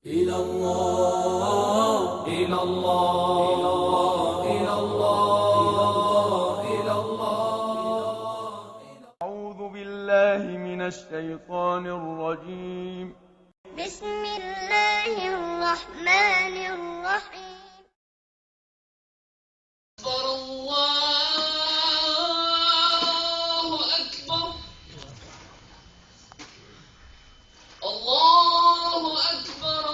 إلى الله إلى الله إلى الله إلى الله. أعوذ بالله من الشيطان الرجيم. بسم الله الرحمن الرحيم. الله أكبر الله أكبر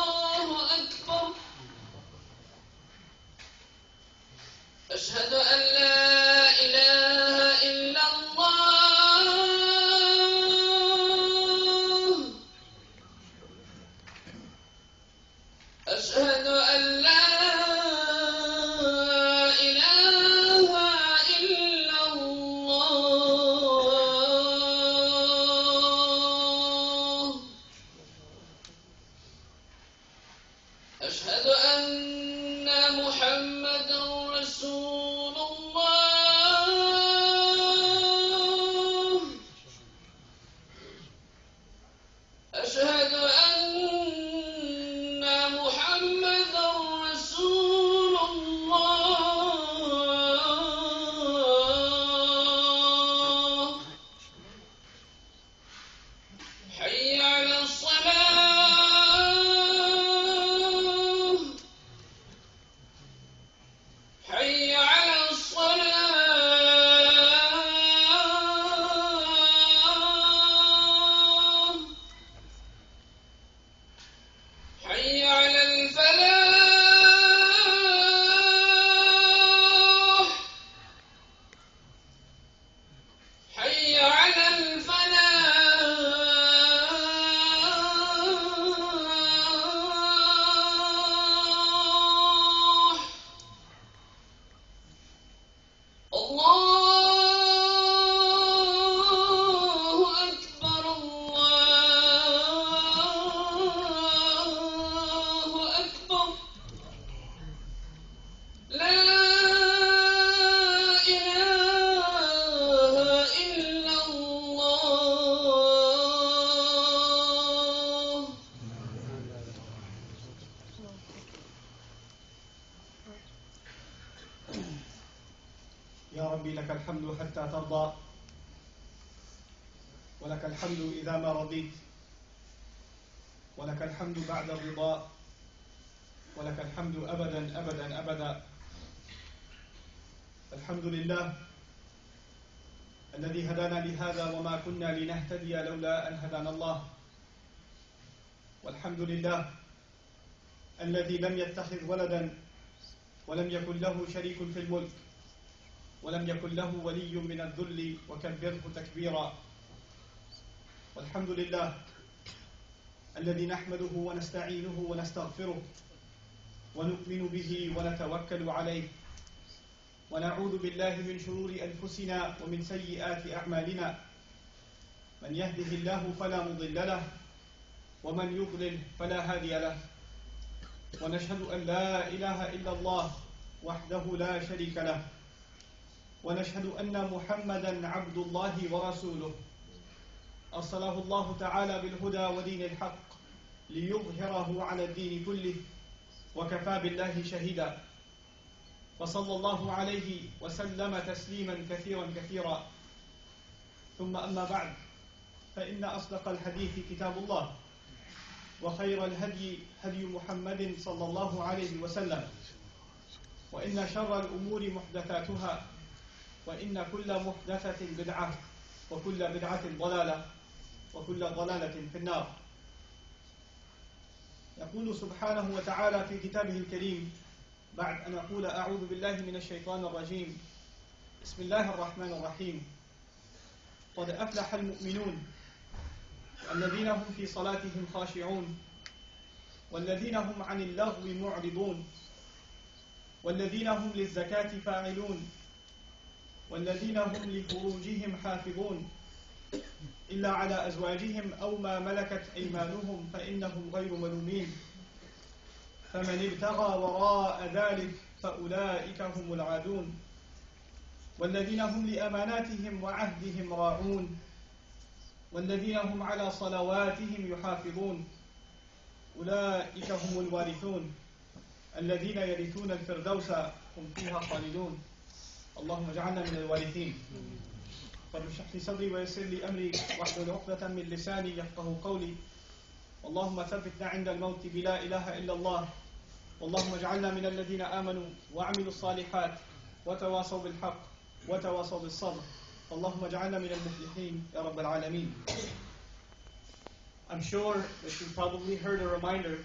الله أكبر. أشهد أن لا إله إلا الله. أشهد أن لا إله إلا الله. أشهد أن محمدا رسول الله. أشهد أن محمدا رسول الله. حي على الصلاة. حي على الصلاة. حي على الفلاح. حي على الفلاح. الله أكبر الله أكبر. لا إله إلا الله. يا ربي لك الحمد حتى ترضى، ولك الحمد إذا ما رضيت، ولك الحمد بعد الرضا، ولك الحمد أبدا أبدا أبدا. الحمد لله الذي هدانا لهذا وما كنا لنهتدي لولا أن هدانا الله. والحمد لله الذي لم يتخذ ولدا ولم يكن له شريك في الملك ولم يكن له ولي من الذل وكبره تكبيرا. والحمد لله الذي نحمده ونستعينه ونستغفره ونؤمن به ونتوكل عليه، ونعوذ بالله من شرور أنفسنا ومن سيئات أعمالنا. من يهده الله فلا مضل له، ومن يضلل فلا هادي له. ونشهد أن لا إله إلا الله وحده لا شريك له، ونشهد أن محمدا عبد الله ورسوله أرسله الله تعالى بالهدى ودين الحق ليظهره على الدين كله، وكفى بالله شهيدا. وصلى الله عليه وسلم تسليما كثيرا كثيرا. ثم أما بعد، فإن أصدق الحديث كتاب الله، وخير الهدي هدي محمد صلى الله عليه وسلم، وإن شر الأمور محدثاتها، وإن كل محدثة بدعة، وكل بدعة ضلالة، وكل ضلالة في النار. يقول سبحانه وتعالى في كتابه الكريم بعد أن أقول أعوذ بالله من الشيطان الرجيم: بسم الله الرحمن الرحيم. قد أفلح المؤمنون الذين هم في صلاتهم خاشعون، والذين هم عن اللغو معرضون، والذين هم للزكاة فاعلون، والذين هم لفروجهم حافظون إلا على أزواجهم أو ما ملكت أيمانهم فإنهم غير ملومين. فمن ابتغى وراء ذلك فأولئك هم العادون. والذين هم لأماناتهم وعهدهم راعون والذين هم على صلواتهم يحافظون أولئك هم الوارثون الذين يرثون الفردوس هم فيها خالدون اللهم اجعلنا من الوارثين رب اشرح لي صدري ويسر لي أمري واحلل عقدة من لساني يفقهوا قولي اللهم ثبتنا عند الموت بلا إله إلا الله اللهم اجعلنا من الذين آمنوا وعملوا الصالحات وتواصوا بالحق وتواصوا بالصبر اللهم اجعلنا من المفلحين يا رب العالمين. I'm sure that you probably heard a reminder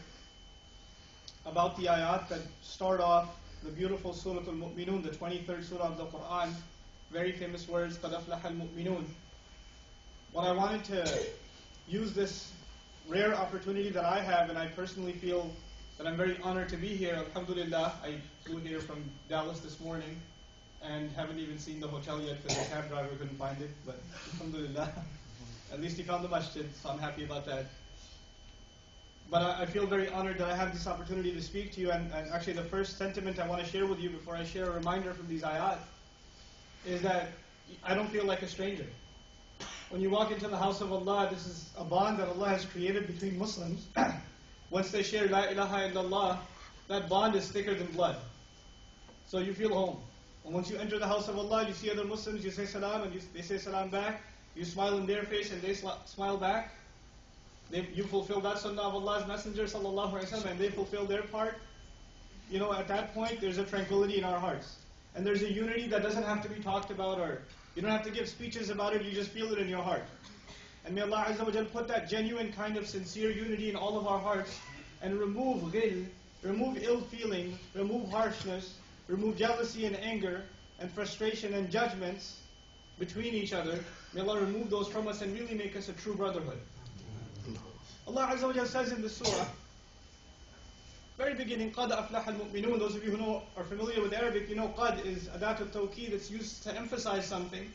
about the ayat that start off the beautiful Surah Al-Mumenoon, the 23rd Surah of the Quran. Very famous words, قَدْ أَفْلَحَ الْمُؤْمِنُونَ. What I wanted to use this rare opportunity that I have, and I personally feel that I'm very honored to be here. Alhamdulillah, I flew here from Dallas this morning and haven't even seen the hotel yet because the cab driver couldn't find it, but alhamdulillah, at least he found the masjid, so I'm happy about that. But I feel very honored that I have this opportunity to speak to you, and actually the first sentiment I want to share with you before I share a reminder from these ayat is that I don't feel like a stranger. When you walk into the house of Allah, this is a bond that Allah has created between Muslims. Once they share La ilaha illallah, that bond is thicker than blood. So you feel home. And once you enter the house of Allah, you see other Muslims, you say salam, and they say salam back. You smile in their face, and they smile back. You fulfill that sunnah of Allah's Messenger, sallallahu alaihi wasallam, and they fulfill their part. You know, at that point, there's a tranquility in our hearts. And there's a unity that doesn't have to be talked about, or you don't have to give speeches about it, you just feel it in your heart. And may Allah Azza wa Jal put that genuine kind of sincere unity in all of our hearts, and remove ghil, remove ill feeling, remove harshness, remove jealousy and anger, and frustration and judgments between each other. May Allah remove those from us and really make us a true brotherhood. Allah Azza wa Jal says in the surah, very beginning, قَدْ أَفْلَحَ الْمُؤْمِنُونَ. Those of you who are familiar with Arabic, you know qad is adat al-tawqeed. It's used to emphasize something,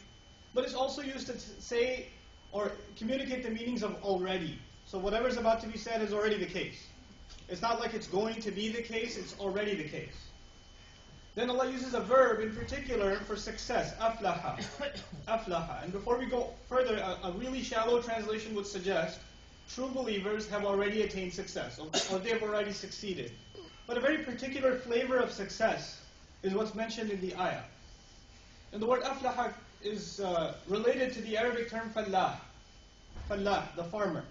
but it's also used to say or communicate the meanings of already. So whatever's about to be said is already the case. It's not like it's going to be the case, it's already the case. Then Allah uses a verb in particular for success, aflaha. Aflaha. And before we go further, a really shallow translation would suggest true believers have already attained success, or they have already succeeded. But a very particular flavor of success is what's mentioned in the ayah. And the word aflaha is related to the Arabic term fallah. Fallah, the farmer.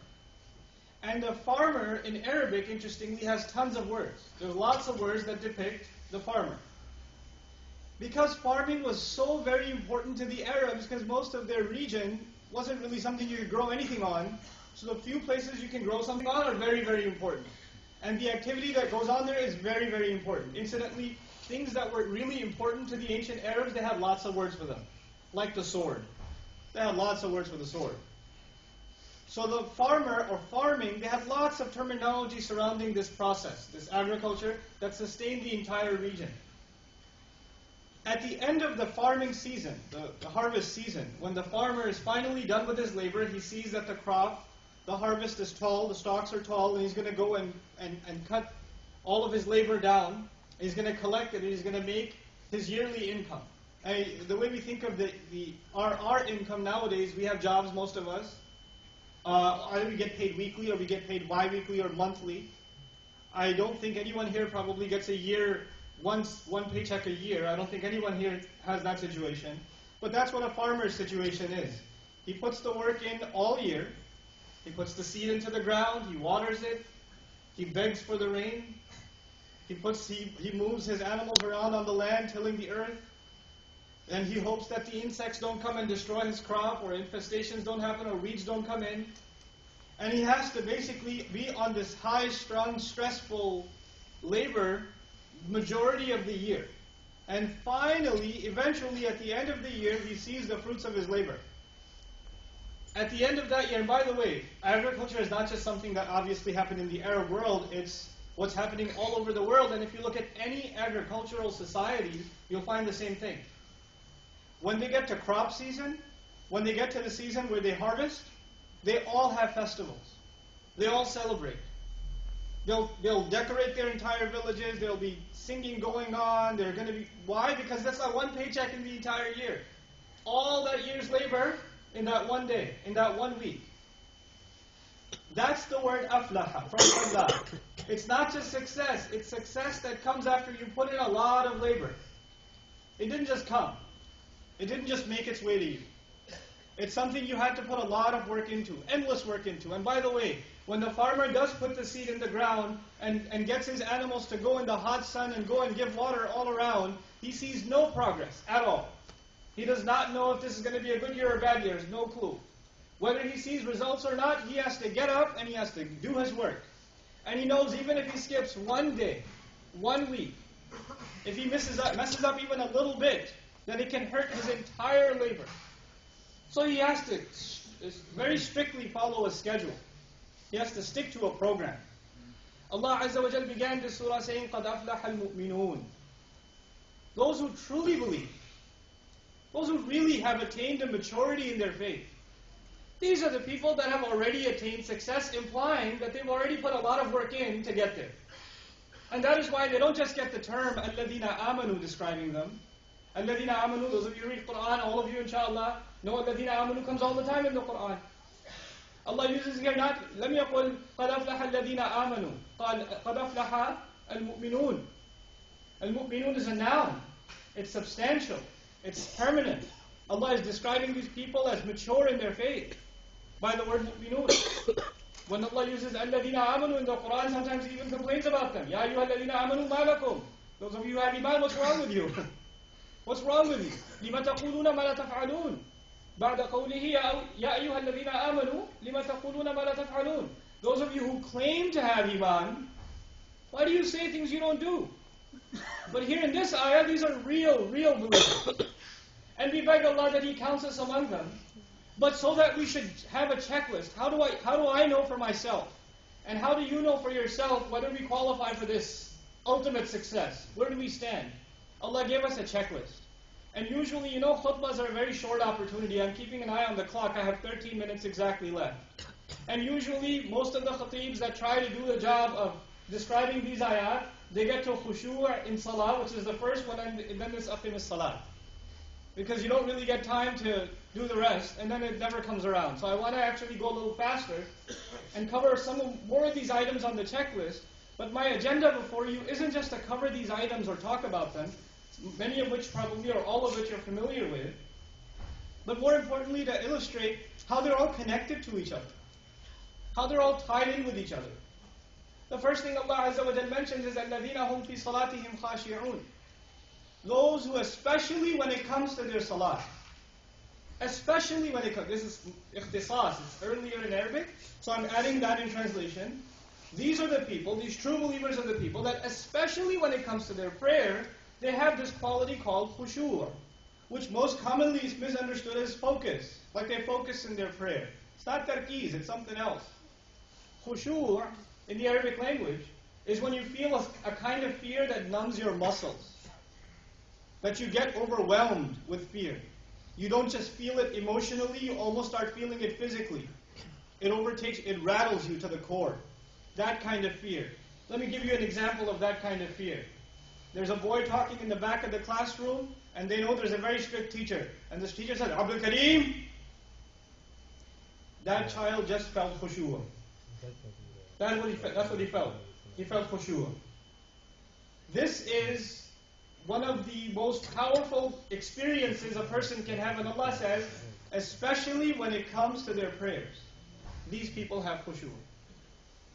And the farmer in Arabic, interestingly, has tons of words. There's lots of words that depict the farmer. Because farming was so very important to the Arabs, because most of their region wasn't really something you could grow anything on, so the few places you can grow something on are very, very important. And the activity that goes on there is very, very important. Incidentally, things that were really important to the ancient Arabs, they had lots of words for them. Like the sword. They had lots of words for the sword. So the farmer, or farming, they had lots of terminology surrounding this process, this agriculture that sustained the entire region. At the end of the farming season, the harvest season, when the farmer is finally done with his labor, he sees that the crop, the harvest is tall, the stalks are tall, and he's going to go and cut all of his labor down. He's going to collect it, and he's going to make his yearly income. The way we think of our income nowadays, we have jobs, most of us. Either we get paid weekly, or we get paid bi-weekly or monthly. I don't think anyone here probably gets one paycheck a year. I don't think anyone here has that situation. But that's what a farmer's situation is. He puts the work in all year. He puts the seed into the ground. He waters it. He begs for the rain. He moves his animals around on the land, tilling the earth. And he hopes that the insects don't come and destroy his crop, or infestations don't happen, or weeds don't come in. And he has to basically be on this high-strung, stressful labor majority of the year. And finally, eventually, at the end of the year, he sees the fruits of his labor. At the end of that year, and by the way, agriculture is not just something that obviously happened in the Arab world, it's what's happening all over the world. And if you look at any agricultural society, you'll find the same thing. When they get to crop season, when they get to the season where they harvest, they all have festivals. They all celebrate. They'll decorate their entire villages. There'll be singing going on. They're going to be, why? Because that's not one paycheck in the entire year. All that year's labor in that one day, in that 1 week. That's the word aflaha, from Allah. It's not just success, it's success that comes after you put in a lot of labor. It didn't just come. It didn't just make its way to you. It's something you had to put a lot of work into, endless work into. And by the way, when the farmer does put the seed in the ground and gets his animals to go in the hot sun and go and give water all around, he sees no progress at all. He does not know if this is going to be a good year or a bad year. There's no clue. Whether he sees results or not, he has to get up and he has to do his work. And he knows even if he skips 1 day, 1 week, if he messes up even a little bit, then it can hurt his entire labor. So he has to very strictly follow a schedule. He has to stick to a program. Allah Azza wa Jal began this surah saying, قَدْ أَفْلَحَ الْمُؤْمِنُونَ. Those who truly believe, those who really have attained a maturity in their faith. These are the people that have already attained success, implying that they've already put a lot of work in to get there. And that is why they don't just get the term الَّذِينَ آمَنُوا describing them. الَّذِينَ آمَنُوا, those of you who read Quran, all of you inshallah, know الَّذِينَ آمَنُوا comes all the time in the Quran. Allah uses here not, لم يقل قَدْ أَفْلَحَ الَّذِينَ آمَنُوا قَدْ أَفْلَحَ الْمُؤْمِنُونَ. Al-Mu'minun is a noun. It's substantial. It's permanent. Allah is describing these people as mature in their faith by the word mu'minun. When Allah uses الَّذِينَ آمَنُوا in the Quran, sometimes He even complains about them. يَا أَيُّهَا الَّذِينَ آمَنُوا مَا لَكُمْ. Those of you who have iman, what's wrong with you? What's wrong with you? لِمَ تَقُولُونَ مَا لَا تَفْعَلُونَ بَعْدَ قَوْلِهِ يَا أَيُّهَا الَّذِينَ آمَنُوا لِمَ تَقُولُونَ مَا لَا تَفْعَلُونَ. Those of you who claim to have iman, why do you say things you don't do? But here in this ayah, these are real believers. And we beg Allah that He counts us among them. But so that we should have a checklist. How do I know for myself? And how do you know for yourself whether we qualify for this ultimate success? Where do we stand? Allah gave us a checklist. And usually, khutbahs are a very short opportunity. I'm keeping an eye on the clock. I have 13 minutes exactly left. And usually, most of the khatibs that try to do the job of describing these ayat, they get to khushu' in salah, which is the first one, and then this aqim is salah. Because you don't really get time to do the rest, and then it never comes around. So I want to actually go a little faster and cover more of these items on the checklist. But my agenda before you isn't just to cover these items or talk about them, many of which probably or all of which you're familiar with, but more importantly to illustrate how they're all connected to each other, how they're all tied in with each other. The first thing Allah Azza wa Jal mentions is الَّذِينَ هُمْ فِي صَلَاتِهِمْ خَاشِعُونَ. Those who, especially when it comes to their salah, especially when it comes, this is ikhtisas, it's earlier in Arabic, so I'm adding that in translation. These are the people, these true believers are the people that especially when it comes to their prayer, they have this quality called khushu', which most commonly is misunderstood as focus, like they focus in their prayer. It's not tarkeez, it's something else. Khushu' in the Arabic language is when you feel a kind of fear that numbs your muscles. That you get overwhelmed with fear. You don't just feel it emotionally, you almost start feeling it physically. It rattles you to the core. That kind of fear. Let me give you an example of that kind of fear. There's a boy talking in the back of the classroom, and they know there's a very strict teacher. And this teacher says, Abdul Kareem. That child just felt khushu'. That's what he felt. He felt khushu'. This is one of the most powerful experiences a person can have, and Allah says, especially when it comes to their prayers. These people have khushu'.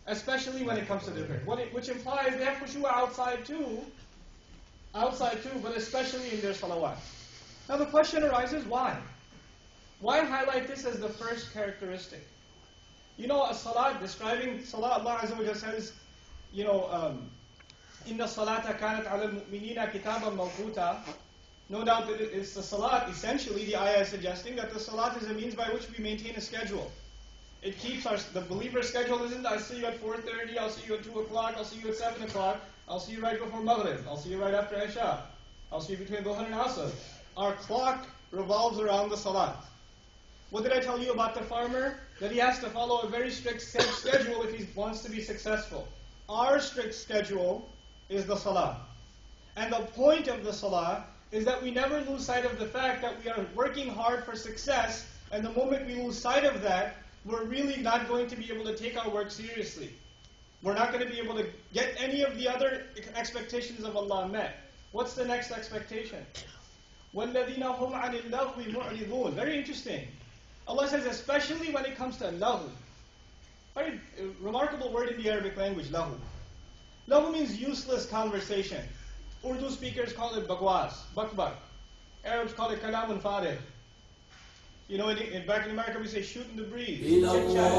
Especially when it comes to their prayers. Which implies they have khushu' outside too, but especially in their salawat. Now the question arises, why? Why highlight this as the first characteristic? A salat, describing salat, Allah Azza wa Jalla says, إِنَّ الصَّلَاةَ كَانَتْ عَلَى الْمُؤْمِنِينَ كِتَابًا مَوْقُوتًا. No doubt that it's the salat. Essentially, the ayah is suggesting that the salat is a means by which we maintain a schedule. It keeps the believer's schedule isn't, I'll see you at 4:30, I'll see you at 2 o'clock, I'll see you at 7 o'clock, I'll see you right before Maghrib, I'll see you right after Isha, I'll see you between Dhuhr and Asr. Our clock revolves around the salat. What did I tell you about the farmer? That he has to follow a very strict schedule if he wants to be successful. Our strict schedule is the salah. And the point of the salah is that we never lose sight of the fact that we are working hard for success, and the moment we lose sight of that, we're really not going to be able to take our work seriously. We're not going to be able to get any of the other expectations of Allah met. What's the next expectation? وَالَّذِينَ هُمْ عَنِ اللَّغْوِ مُعْرِضُونَ. Very interesting. Allah says, especially when it comes to lahu. Very remarkable word in the Arabic language, lahu. Lahu means useless conversation. Urdu speakers call it bagwas, bakbak. Arabs call it kalamun farid. You know, back in America we say shoot in the breeze. Chit-chat.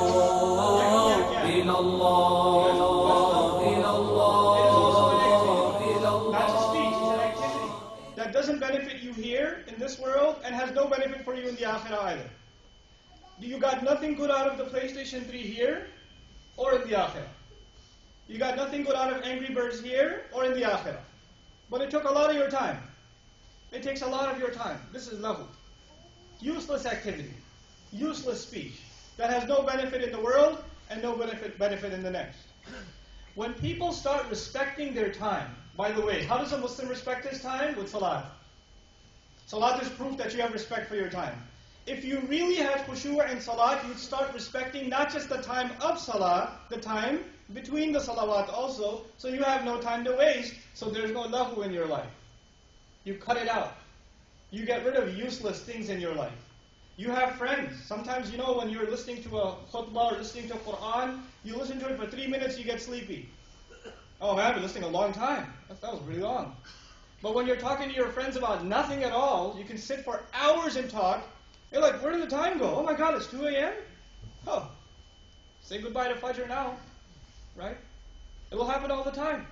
That's a speech, it's an activity that doesn't benefit you here in this world and has no benefit for you in the akhirah either. You got nothing good out of the PlayStation 3 here or in the akhirah. You got nothing good out of Angry Birds here or in the akhirah. But it took a lot of your time. It takes a lot of your time. This is lahu. Useless activity. Useless speech. That has no benefit in the world and no benefit in the next. When people start respecting their time, by the way, how does a Muslim respect his time? With salat. Salat is proof that you have respect for your time. If you really had khushu' in salat, you'd start respecting not just the time of salah, the time between the salawat also, so you have no time to waste, so there's no lahu in your life. You cut it out. You get rid of useless things in your life. You have friends. Sometimes, you know, when you're listening to a khutbah or listening to Quran, you listen to it for 3 minutes, you get sleepy. Oh man, I've been listening a long time. That was really long. But when you're talking to your friends about nothing at all, you can sit for hours and talk. You're like, where did the time go? Oh my God, it's 2 a.m.? Oh, say goodbye to Fajr now. Right? It will happen all the time.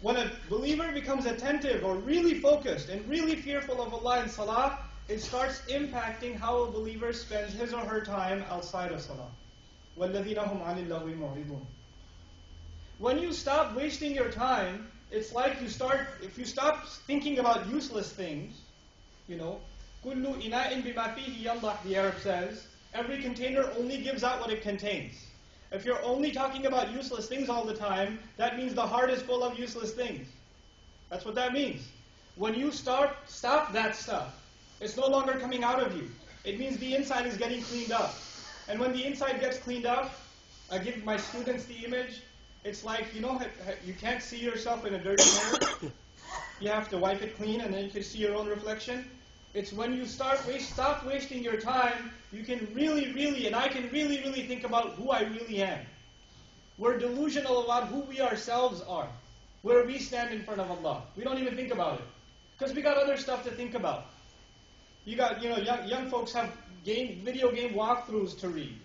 When a believer becomes attentive or really focused and really fearful of Allah in salah, it starts impacting how a believer spends his or her time outside of salah. وَالَّذِينَ هُمْ عَنِ اللَّغْوِ مُعْرِضُونَ. When you stop wasting your time, it's like if you stop thinking about useless things, you know, كُلُّ إِنَاءٍ بِمَا فِيهِ يَنْضَحْ, the Arab says, every container only gives out what it contains. If you're only talking about useless things all the time, that means the heart is full of useless things. That's what that means. When you stop that stuff, it's no longer coming out of you. It means the inside is getting cleaned up. And when the inside gets cleaned up, I give my students the image, it's like, you know, you can't see yourself in a dirty mirror. You have to wipe it clean and then you can see your own reflection. It's when you stop wasting your time, you can really, and I can really think about who I really am. We're delusional about who we ourselves are, where we stand in front of Allah. We don't even think about it, because we got other stuff to think about. You got, you know, young folks have video game walkthroughs to read,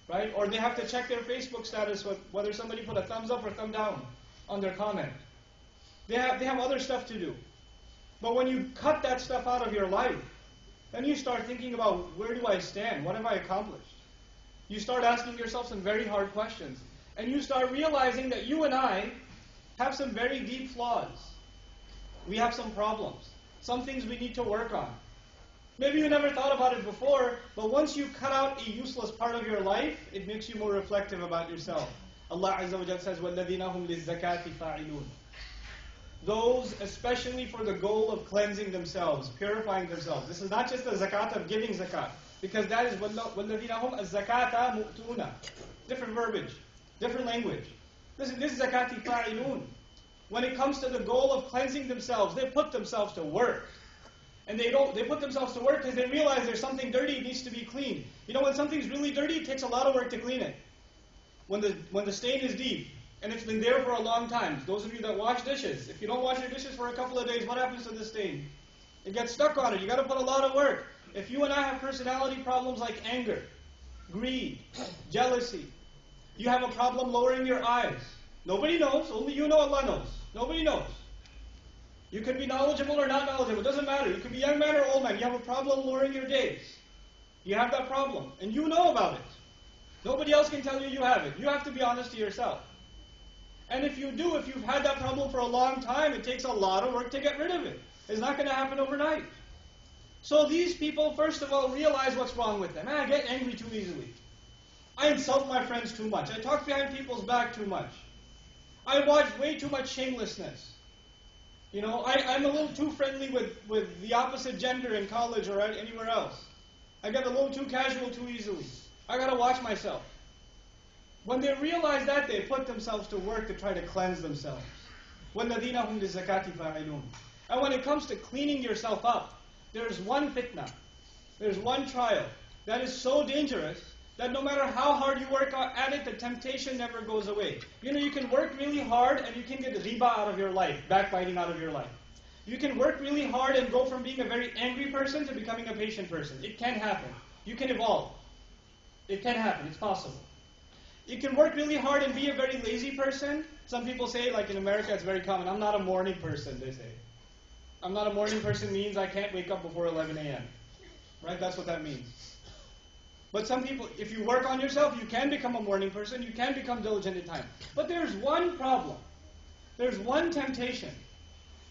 right? Or they have to check their Facebook status with whether somebody put a thumbs up or thumb down on their comment. They have other stuff to do. But when you cut that stuff out of your life, then you start thinking about, where do I stand? What have I accomplished? You start asking yourself some very hard questions. And you start realizing that you and I have some very deep flaws. We have some problems. Some things we need to work on. Maybe you never thought about it before, but once you cut out a useless part of your life, it makes you more reflective about yourself. Allah Azza wa Jalla says, وَالَّذِينَ هُمْ لِلزَّكَاةِ فَاعِلُونَ. Those especially for the goal of cleansing themselves, purifying themselves. This is not just the zakat of giving zakat, because that is وَالَّذِينَ هُمْ الزَّكَاةَ مُؤْتُونَ. Different verbiage, different language. Listen, this is zakati fa'ilun. When it comes to the goal of cleansing themselves, they put themselves to work. And they put themselves to work because they realize there's something dirty, it needs to be cleaned. You know, when something's really dirty, it takes a lot of work to clean it. When the stain is deep, and it's been there for a long time. Those of you that wash dishes, if you don't wash your dishes for a couple of days, what happens to the stain? It gets stuck on it. You got to put a lot of work. If you and I have personality problems like anger, greed, jealousy, you have a problem lowering your eyes. Nobody knows. Only you know, Allah knows. Nobody knows. You could be knowledgeable or not knowledgeable. It doesn't matter. You could be young man or old man. You have a problem lowering your days. You have that problem. And you know about it. Nobody else can tell you you have it. You have to be honest to yourself. And if you've had that problem for a long time, it takes a lot of work to get rid of it. It's not going to happen overnight. So these people, first of all, realize what's wrong with them. I get angry too easily. I insult my friends too much. I talk behind people's back too much. I watch way too much shamelessness. You know, I'm a little too friendly with the opposite gender in college or anywhere else. I get a little too casual too easily. I gotta watch myself. When they realize that, they put themselves to work to try to cleanse themselves. وَالَّذِينَ هُمْ لِلزَّكَاةِ فَاعِلُونَ. And when it comes to cleaning yourself up, there's one fitna, there's one trial that is so dangerous that no matter how hard you work at it, the temptation never goes away. You know, you can work really hard and you can get riba out of your life, backbiting out of your life. You can work really hard and go from being a very angry person to becoming a patient person. It can happen. You can evolve. It can happen. It's possible. You can work really hard and be a very lazy person. Some people say, like in America, it's very common. I'm not a morning person, they say. I'm not a morning person means I can't wake up before 11 a.m. Right? That's what that means. But some people, if you work on yourself, you can become a morning person. You can become diligent in time. But there's one problem. There's one temptation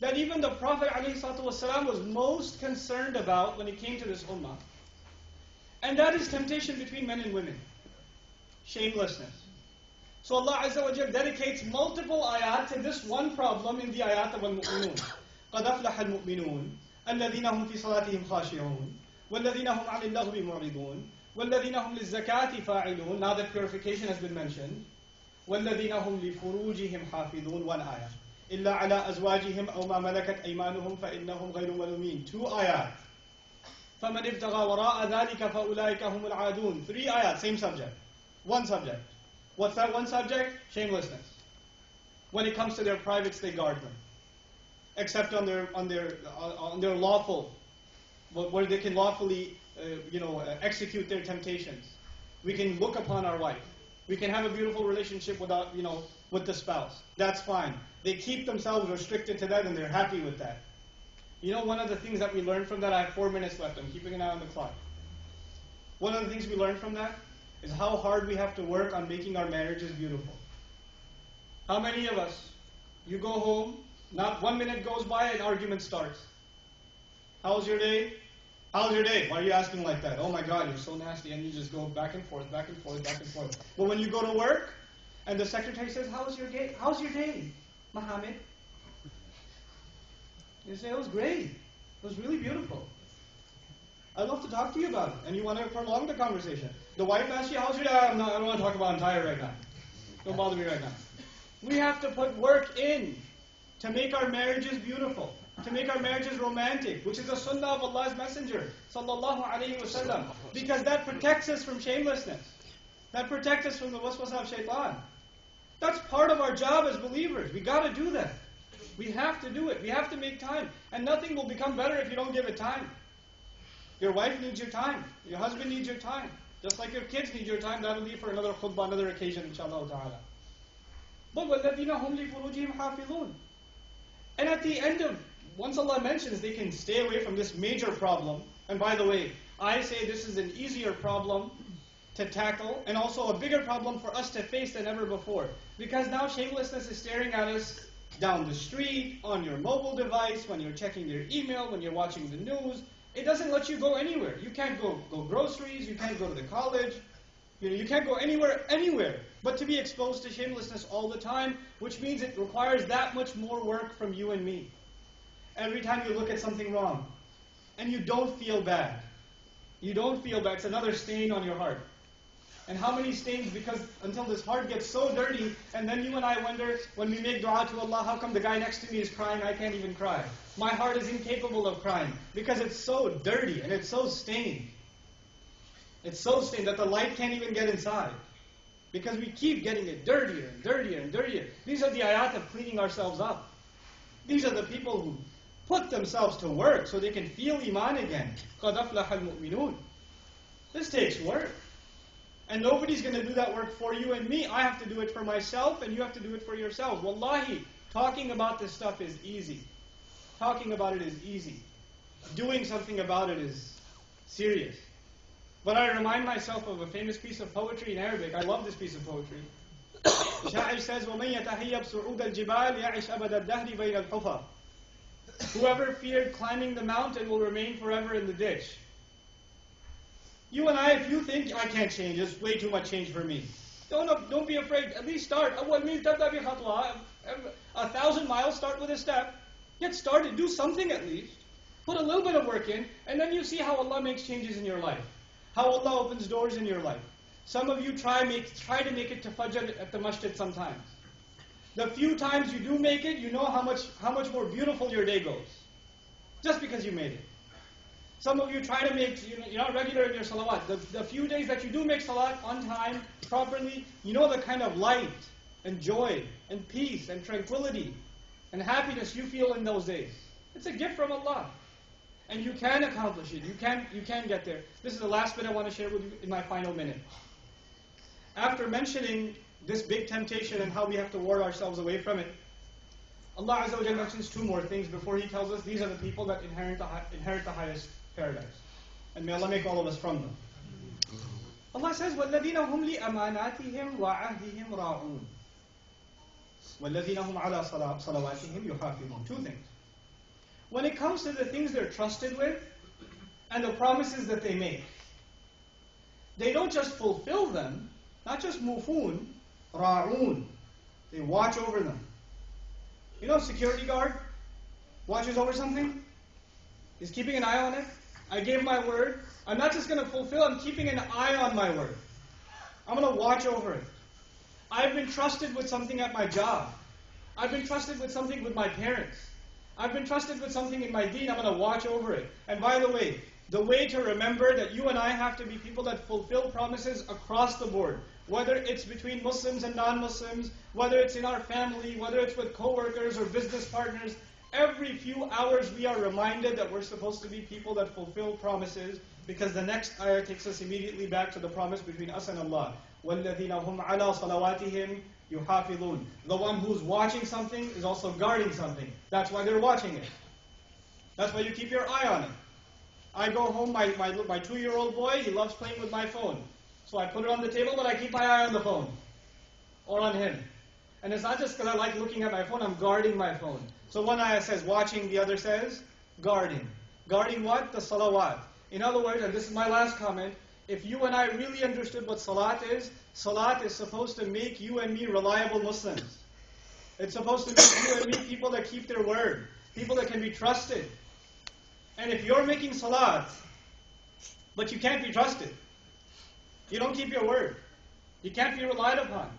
that even the Prophet ﷺ was most concerned about when he came to this ummah. And that is temptation between men and women. Shamelessness. So Allah Azza wa Jal dedicates multiple ayat to this one problem in the ayat of Mumenoon. قَدْ أَفْلَحَ الْمُؤْمِنُونَ الَّذِينَ هُمْ فِي صَلَاتِهِمْ خَاشِعُونَ وَالَّذِينَ هُمْ عَنِ اللَّغْوِ مُعْرِضُونَ وَالَّذِينَ هُمْ لِلزَّكَاةِ فَاعِلُونَ. Now that purification has been mentioned. وَالَّذِينَ هُمْ لِفُرُوجِهِمْ حَافِظُونَ. One ayah. إِلَّا عَلَىٰ أَزْوَاجِهِمْ أَوْ مَا مَلَكَتْ أَيْمَانُهُمْ فَإِنَّهُمْ غَيْرُ مَلُومِينَ. Two ayat. فَمَنِ ابْتَغَى وَرَاءَ ذَلِكَ فَأُولَٰئِكَ هُمُ الْعَادُونَ. Three ayat, same subject. One subject. What's that one subject? Shamelessness. When it comes to their privates, they guard them. Except on their lawful, where they can lawfully, execute their temptations. We can look upon our wife. We can have a beautiful relationship without, with the spouse. That's fine. They keep themselves restricted to that and they're happy with that. You know, one of the things that we learned from that, I have 4 minutes left. I'm keeping an eye on the clock. One of the things we learned from that is how hard we have to work on making our marriages beautiful. How many of us, you go home, not 1 minute goes by, an argument starts. How's your day? How's your day? Why are you asking like that? Oh my God, you're so nasty. And you just go back and forth, back and forth, back and forth. But when you go to work, and the secretary says, how's your day? How's your day, Mohammed? You say, it was great. It was really beautiful. I'd love to talk to you about it. And you want to prolong the conversation. The wife asks you, how's your day? I don't want to talk about entire right now. Don't bother me right now. We have to put work in to make our marriages beautiful, to make our marriages romantic, which is the sunnah of Allah's Messenger, sallallahu alayhi wa sallam, because that protects us from shamelessness. That protects us from the waswasa of shaitan. That's part of our job as believers. We got to do that. We have to do it. We have to make time. And nothing will become better if you don't give it time. Your wife needs your time. Your husband needs your time. Just like your kids need your time. That'll be for another khutbah, another occasion, inshallah ta'ala. But وَالَّذِينَ هُمْ لِفُرُوجِهِمْ حَافِظُونَ. And at the end of, once Allah mentions they can stay away from this major problem, and by the way, I say this is an easier problem to tackle, and also a bigger problem for us to face than ever before. Because now shamelessness is staring at us down the street, on your mobile device, when you're checking your email, when you're watching the news. It doesn't let you go anywhere. You can't go groceries, you can't go to the college, you can't go anywhere. But to be exposed to shamelessness all the time, which means it requires that much more work from you and me. Every time you look at something wrong, and you don't feel bad. You don't feel bad. It's another stain on your heart. And how many stains, because until this heart gets so dirty, and then you and I wonder, when we make dua to Allah, how come the guy next to me is crying, I can't even cry? My heart is incapable of crying, because it's so dirty, and it's so stained. It's so stained that the light can't even get inside. Because we keep getting it dirtier and dirtier and dirtier. These are the ayat of cleaning ourselves up. These are the people who put themselves to work so they can feel iman again. قَدْ أَفْلَحَ الْمُؤْمِنُونَ. This takes work. And nobody's going to do that work for you and me. I have to do it for myself, and you have to do it for yourselves. Wallahi, talking about this stuff is easy. Talking about it is easy. Doing something about it is serious. But I remind myself of a famous piece of poetry in Arabic. I love this piece of poetry. The Sha'ir says, وَمَنْ يَتَحِيَّبْ صُعُودَ الْجِبَالِ يَعِشْ أَبَدَ الدَّهْرِ بَيْنَ الْحُفَرِ. Whoever feared climbing the mountain will remain forever in the ditch. You and I, if you think I can't change, it's way too much change for me. Don't be afraid. At least start. 1,000 miles, start with a step. Get started. Do something at least. Put a little bit of work in, and then you see how Allah makes changes in your life. How Allah opens doors in your life. Some of you try to make it to Fajr at the masjid sometimes. The few times you do make it, you know how much more beautiful your day goes. Just because you made it. Some of you try to make, you're not regular in your salawat. The few days that you do make salat on time, properly, you know the kind of light and joy and peace and tranquility and happiness you feel in those days. It's a gift from Allah. And you can accomplish it. You can get there. This is the last bit I want to share with you in my final minute. After mentioning this big temptation and how we have to ward ourselves away from it, Allah Azza wa Jalla mentions two more things before He tells us these are the people that inherit the highest paradise. And may Allah make all of us from them. Allah says, وَالَّذِينَ هُمْ لِأَمَانَاتِهِمْ وَعَهْدِهِمْ رَاعُونَ وَالَّذِينَ هُمْ عَلَى صَلَوَاتِهِمْ يُحَافِظُونَ. Two things. When it comes to the things they're trusted with and the promises that they make, they don't just fulfill them, not just mufun, ra'un. They watch over them. You know, security guard watches over something. He's keeping an eye on it. I gave my word. I'm not just going to fulfill, I'm keeping an eye on my word. I'm going to watch over it. I've been trusted with something at my job. I've been trusted with something with my parents. I've been trusted with something in my deen. I'm going to watch over it. And by the way to remember that you and I have to be people that fulfill promises across the board. Whether it's between Muslims and non-Muslims, whether it's in our family, whether it's with co-workers or business partners, every few hours we are reminded that we're supposed to be people that fulfill promises, because the next ayah takes us immediately back to the promise between us and Allah. وَالَّذِينَ هُمْ عَلَى صَلَوَاتِهِمْ يُحَافِظُونَ. The one who's watching something is also guarding something. That's why they're watching it. That's why you keep your eye on it. I go home, my 2-year-old boy, he loves playing with my phone. So I put it on the table, but I keep my eye on the phone. Or on him. And it's not just because I like looking at my phone, I'm guarding my phone. So one ayah says watching, the other says guarding. Guarding what? The salawat. In other words, and this is my last comment, if you and I really understood what salat is supposed to make you and me reliable Muslims. It's supposed to make you and me people that keep their word. People that can be trusted. And if you're making salat, but you can't be trusted, you don't keep your word, you can't be relied upon,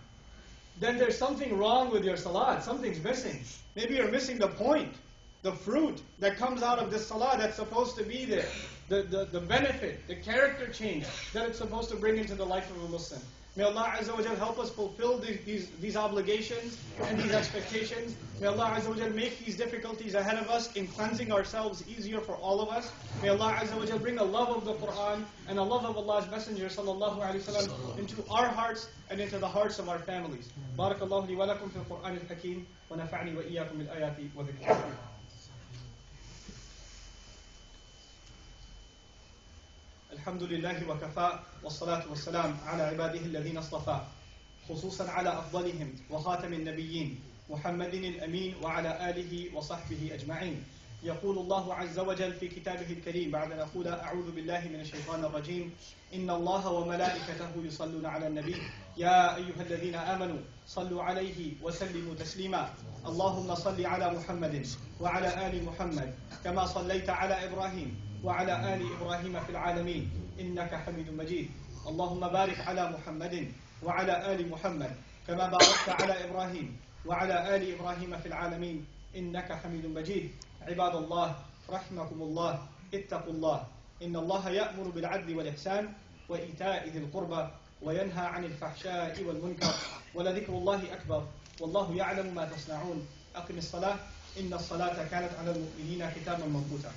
then there's something wrong with your salat. Something's missing. Maybe you're missing the point, the fruit that comes out of this salah that's supposed to be there, the benefit, the character change that it's supposed to bring into the life of a Muslim. May Allah Azza wa Jal help us fulfill these obligations and these expectations. May Allah Azza wa Jal make these difficulties ahead of us in cleansing ourselves easier for all of us. May Allah Azza wa Jal bring a love of the Quran and a love of Allah's Messenger sallallahu alayhi wa sallam into our hearts and into the hearts of our families. Barakallahu li wa lakum fil Quran al-Hakim wa nafa'ni wa iyyakum bil ayati wa dhikr al-hakim. الحمد لله وكفى والصلاة والسلام على عباده الذين اصطفى خصوصا على أفضلهم وخاتم النبيين محمد الأمين وعلى آله وصحبه أجمعين. يقول الله عز وجل في كتابه الكريم بعد أن أقول أعوذ بالله من الشيطان الرجيم إن الله وملائكته يصلون على النبي يا أيها الذين آمنوا صلوا عليه وسلموا تسليما اللهم صل على محمد وعلى آل محمد كما صليت على إبراهيم وعلى آل إبراهيم في العالمين إنك حميد مجيد اللهم بارك على محمد وعلى آل محمد كما باركت على إبراهيم وعلى آل إبراهيم في العالمين إنك حميد مجيد. عباد الله رحمكم الله اتقوا الله إن الله يأمر بالعدل والإحسان وإيتاء ذي القربى وينهى عن الفحشاء والمنكر ولذكر الله أكبر والله يعلم ما تصنعون. أقم الصلاة إن الصلاة كانت على المؤمنين كتابا موقوتا.